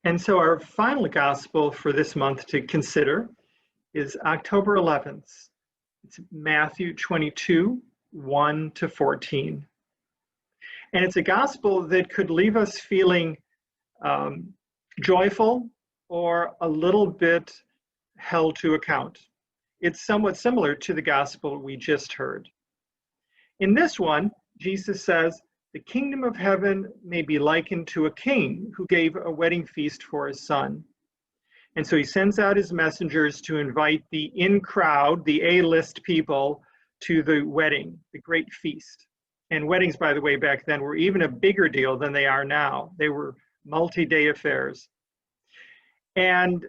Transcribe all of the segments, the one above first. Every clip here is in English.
And so our final gospel for this month to consider is October 11th. It's Matthew 22, 1 to 14. And it's a gospel that could leave us feeling joyful or a little bit held to account. It's somewhat similar to the gospel we just heard. In this one, Jesus says, "The kingdom of heaven may be likened to a king who gave a wedding feast for his son." And so he sends out his messengers to invite the in crowd, the A-list people, to the wedding, the great feast. And weddings, by the way, back then were even a bigger deal than they are now. They were multi-day affairs. And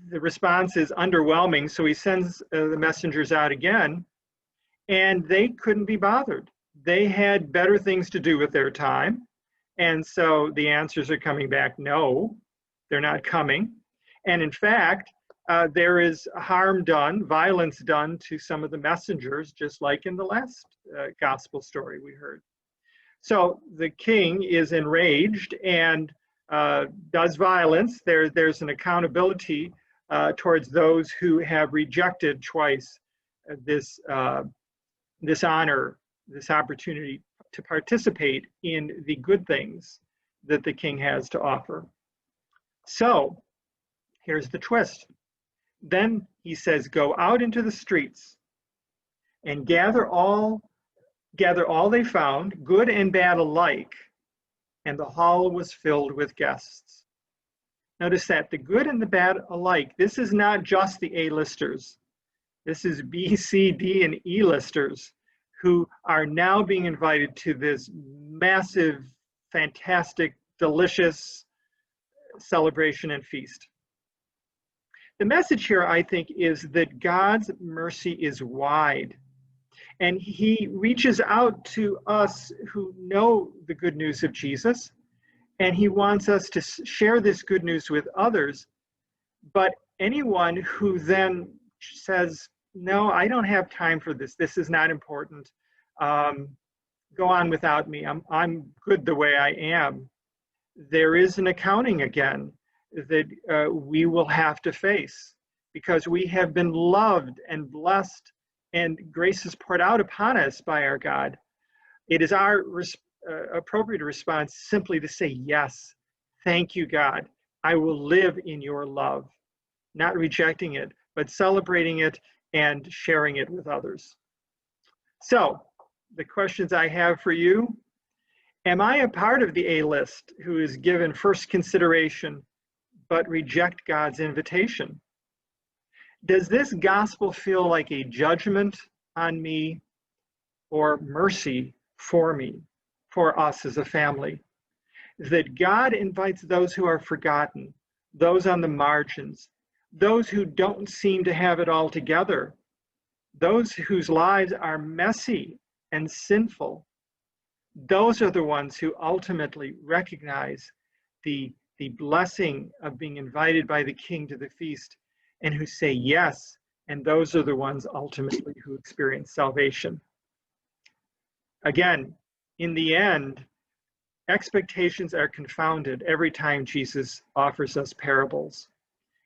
the response is underwhelming, so he sends the messengers out again, and they couldn't be bothered. They had better things to do with their time, and so the answers are coming back, no, they're not coming. And in fact, there is harm done, violence done to some of the messengers, just like in the last gospel story we heard. So the king is enraged and does violence. There's an accountability towards those who have rejected twice this honor, this opportunity to participate in the good things that the king has to offer. So here's the twist. Then he says, "Go out into the streets and gather all they found, good and bad alike." And the hall was filled with guests. Notice that the good and the bad alike. This is not just the A-listers. This is B, C, D, and E-listers who are now being invited to this massive, fantastic, delicious celebration and feast. The message here, I think, is that God's mercy is wide, and he reaches out to us who know the good news of Jesus, and he wants us to share this good news with others. But anyone who then says, "No, I don't have time for this. This is not important. Go on without me. I'm good the way I am." There is an accounting again that we will have to face, because we have been loved and blessed and grace is poured out upon us by our God. It is our appropriate response simply to say, "Yes, thank you, God. I will live in your love," not rejecting it, but celebrating it and sharing it with others. So the questions I have for you: am I a part of the A-list who is given first consideration but reject God's invitation? Does this gospel feel like a judgment on me or mercy for me, for us as a family? That God invites those who are forgotten, those on the margins, those who don't seem to have it all together, those whose lives are messy and sinful. Those are the ones who ultimately recognize the blessing of being invited by the king to the feast and who say yes, and those are the ones ultimately who experience salvation. Again, in the end, expectations are confounded every time Jesus offers us parables.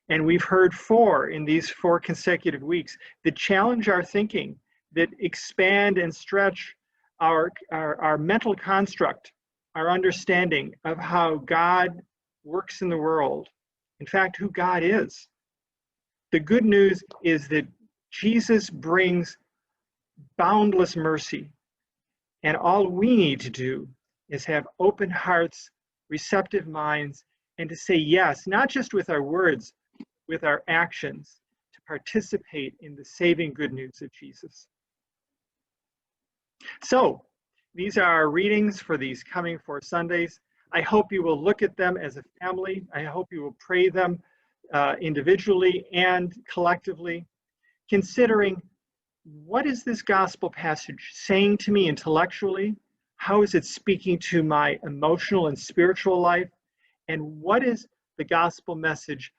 And we've heard 4 in these 4 consecutive weeks that challenge our thinking, that expand and stretch our mental construct, our understanding of how God works in the world, in fact, who God is. The good news is that Jesus brings boundless mercy, and all we need to do is have open hearts, receptive minds, and to say yes, not just with our words, with our actions, to participate in the saving good news of Jesus. So, these are our readings for these coming 4 Sundays. I hope you will look at them as a family. I hope you will pray them individually and collectively, considering what is this gospel passage saying to me intellectually? How is it speaking to my emotional and spiritual life? And what is the gospel message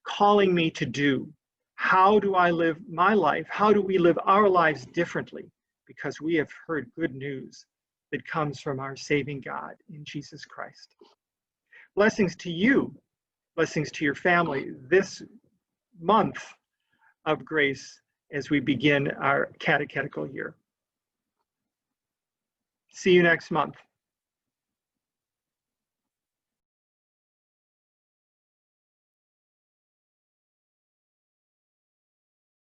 calling me to do? How do I live my life? How do we live our lives differently? Because we have heard good news that comes from our saving God in Jesus Christ. Blessings to you, blessings to your family this month of grace as we begin our catechetical year. See you next month.